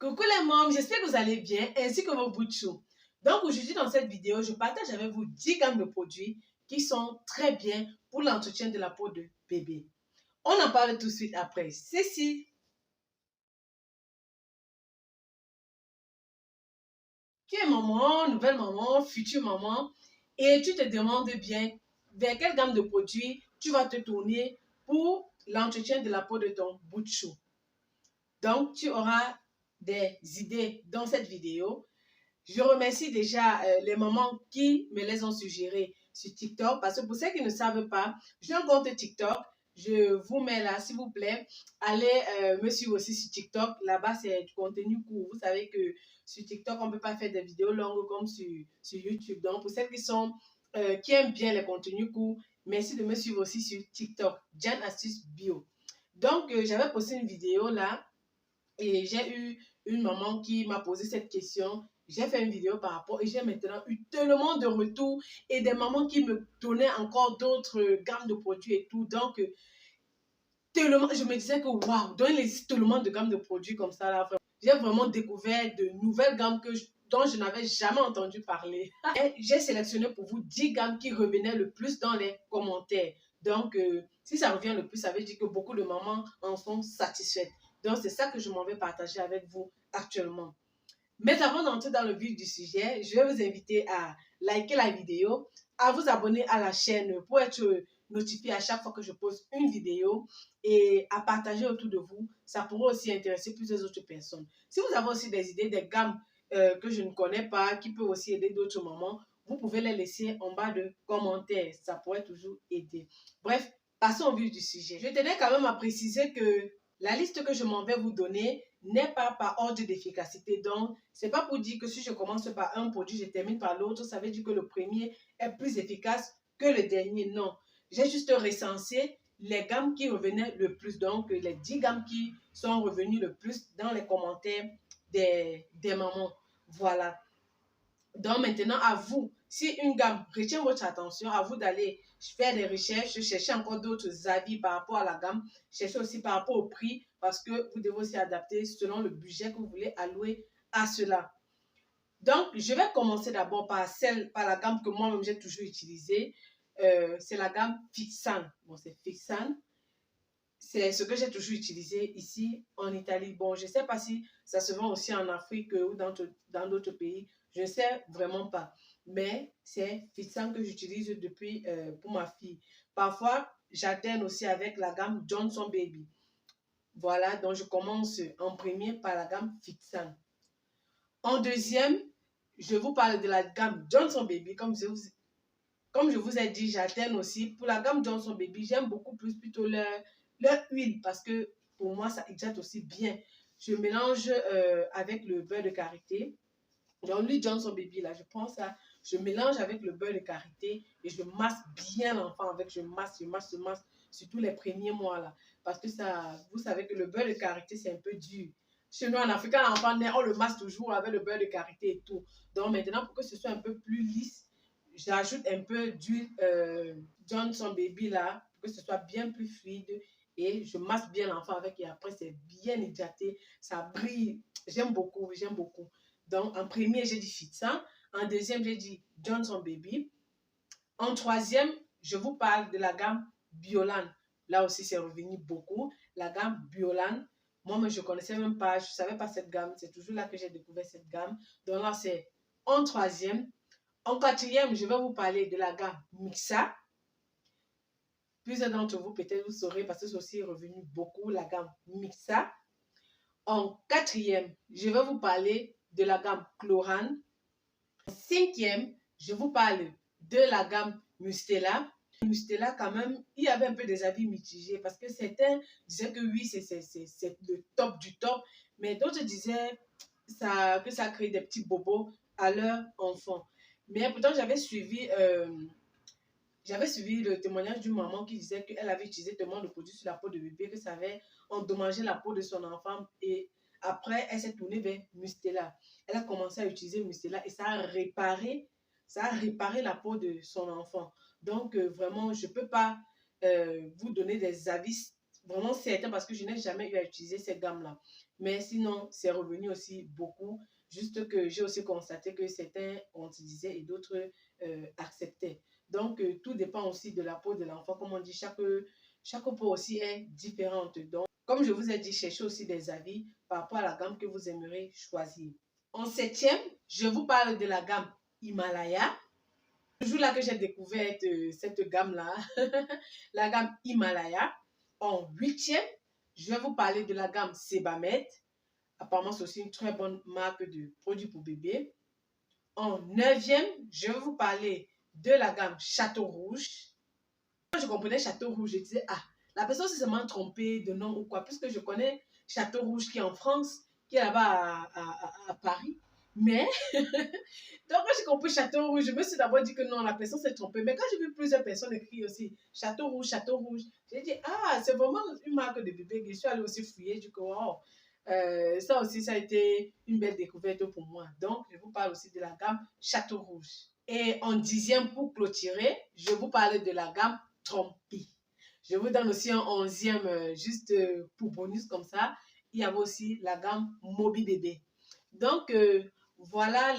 Coucou les mômes, j'espère que vous allez bien, ainsi que vos bouts de chou. Donc aujourd'hui dans cette vidéo, je partage avec vous 10 gammes de produits qui sont très bien pour l'entretien de la peau de bébé. On en parle tout de suite après ceci. Tu es maman, nouvelle maman, future maman, et tu te demandes bien vers quelle gamme de produits tu vas te tourner pour l'entretien de la peau de ton bout de chou. Donc tu auras des idées dans cette vidéo. Je remercie déjà les mamans qui me les ont suggérées sur TikTok parce que pour ceux qui ne savent pas, j'ai un compte TikTok. Je vous mets là, s'il vous plaît. Allez me suivre aussi sur TikTok. Là-bas, c'est du contenu court. Vous savez que sur TikTok, on ne peut pas faire des vidéos longues comme sur YouTube. Donc, pour celles qui aiment bien les contenus courts, merci de me suivre aussi sur TikTok. Jan Astuce Bio. Donc, j'avais posté une vidéo là et j'ai eu une maman qui m'a posé cette question. J'ai fait une vidéo par rapport et j'ai maintenant eu tellement de retours et des mamans qui me donnaient encore d'autres gammes de produits et tout. Donc, tellement, je me disais que waouh, dans les tellement de gammes de produits comme ça, là, j'ai vraiment découvert de nouvelles gammes dont je n'avais jamais entendu parler. Et j'ai sélectionné pour vous 10 gammes qui revenaient le plus dans les commentaires. Donc, si ça revient le plus, ça veut dire que beaucoup de mamans en sont satisfaites. Donc, c'est ça que je m'en vais partager avec vous actuellement. Mais avant d'entrer dans le vif du sujet, je vais vous inviter à liker la vidéo, à vous abonner à la chaîne pour être notifié à chaque fois que je pose une vidéo et à partager autour de vous. Ça pourrait aussi intéresser plusieurs autres personnes. Si vous avez aussi des idées, des gammes que je ne connais pas, qui peuvent aussi aider d'autres mamans, vous pouvez les laisser en bas de commentaires. Ça pourrait toujours aider. Bref, passons au vif du sujet. Je tenais quand même à préciser que la liste que je m'en vais vous donner n'est pas par ordre d'efficacité. Donc, c'est pas pour dire que si je commence par un produit, je termine par l'autre, ça veut dire que le premier est plus efficace que le dernier. Non. J'ai juste recensé les gammes qui revenaient le plus. Donc, les 10 gammes qui sont revenues le plus dans les commentaires des mamans. Voilà. Donc, maintenant, à vous, si une gamme retient votre attention, à vous d'aller faire des recherches, chercher encore d'autres avis par rapport à la gamme, chercher aussi par rapport au prix, parce que vous devez aussi adapter selon le budget que vous voulez allouer à cela. Donc, je vais commencer d'abord par la gamme que moi-même j'ai toujours utilisée. C'est la gamme Fixan. Bon, c'est Fixan. C'est ce que j'ai toujours utilisé ici en Italie. Bon, je ne sais pas si ça se vend aussi en Afrique ou dans d'autres pays. Je ne sais vraiment pas. Mais c'est Fixan que j'utilise depuis pour ma fille. Parfois, j'alterne aussi avec la gamme Johnson Baby. Voilà, donc je commence en premier par la gamme Fixan. En deuxième, je vous parle de la gamme Johnson Baby. Comme je vous ai dit, j'alterne aussi. Pour la gamme Johnson Baby, j'aime beaucoup plus plutôt leur huile parce que pour moi, ça hydrate aussi bien. Je mélange avec le beurre de karité. Donc, l'huile Johnson Baby, là, je mélange avec le beurre de karité et je masse bien l'enfant avec, je masse, surtout les premiers mois, là. Parce que ça, vous savez que le beurre de karité, c'est un peu dur. Chez nous, en Afrique, quand l'enfant naît, on le masse toujours avec le beurre de karité et tout. Donc, maintenant, pour que ce soit un peu plus lisse, j'ajoute un peu d'huile Johnson Baby, là, pour que ce soit bien plus fluide. Et je masse bien l'enfant avec et après, c'est bien hydraté. Ça brille. J'aime beaucoup, j'aime beaucoup. Donc, en premier, j'ai dit Fixan. En deuxième, j'ai dit Johnson Baby. En troisième, je vous parle de la gamme Biolan. Là aussi, c'est revenu beaucoup. La gamme Biolan. Moi, je ne connaissais même pas, je ne savais pas cette gamme. C'est toujours là que j'ai découvert cette gamme. Donc là, c'est en troisième. En quatrième, je vais vous parler de la gamme Mixa. Plusieurs d'entre vous, peut-être, vous saurez parce que c'est aussi revenu beaucoup, la gamme Mixa. En quatrième, je vais vous parler de la gamme Chloran. En cinquième, je vous parle de la gamme Mustela. Mustela, quand même, il y avait un peu des avis mitigés parce que certains disaient que oui, c'est le top du top, mais d'autres disaient que ça crée des petits bobos à leur enfant. Mais pourtant, j'avais suivi le témoignage d'une maman qui disait qu'elle avait utilisé tellement de produits sur la peau de bébé que ça avait endommagé la peau de son enfant et après, elle s'est tournée vers Mustela. Elle a commencé à utiliser Mustela et ça a réparé la peau de son enfant. Donc, vraiment, je ne peux pas vous donner des avis vraiment certain parce que je n'ai jamais eu à utiliser ces gammes-là. Mais sinon, c'est revenu aussi beaucoup. Juste que j'ai aussi constaté que certains ont utilisé et d'autres acceptaient. Donc, tout dépend aussi de la peau de l'enfant. Comme on dit, chaque peau aussi est différente. Donc, comme je vous ai dit, cherchez aussi des avis par rapport à la gamme que vous aimeriez choisir. En septième, je vous parle de la gamme Himalaya. C'est toujours là que j'ai découvert cette gamme-là, la gamme Himalaya. En huitième, je vais vous parler de la gamme Sebamed. Apparemment, c'est aussi une très bonne marque de produits pour bébé. En neuvième, je vais vous parler de la gamme Château Rouge. Quand je comprenais Château Rouge, je disais, ah, la personne s'est seulement trompée de nom ou quoi, puisque je connais Château Rouge qui est en France, qui est là-bas à Paris. Mais, donc quand j'ai compris Château Rouge, je me suis d'abord dit que non, la personne s'est trompée. Mais quand j'ai vu plusieurs personnes écrire aussi Château Rouge, j'ai dit, ah, c'est vraiment une marque de bébé. Je suis allée aussi fouiller, du coup, wow. Ça aussi, ça a été une belle découverte pour moi. Donc, je vous parle aussi de la gamme Château Rouge. Et en dixième, pour clôturer, je vous parle de la gamme Trompi. Je vous donne aussi un onzième, juste pour bonus comme ça. Il y avait aussi la gamme Mobi Bébé. Donc, voilà,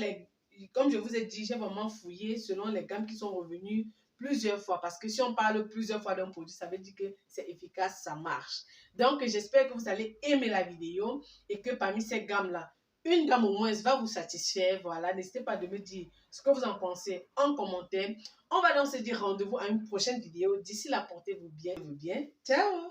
comme je vous ai dit, j'ai vraiment fouillé selon les gammes qui sont revenues plusieurs fois. Parce que si on parle plusieurs fois d'un produit, ça veut dire que c'est efficace, ça marche. Donc, j'espère que vous allez aimer la vidéo et que parmi ces gammes-là, une gamme au moins va vous satisfaire. Voilà, n'hésitez pas de me dire ce que vous en pensez en commentaire. On va donc se dire rendez-vous à une prochaine vidéo. D'ici là, portez-vous bien. Ciao!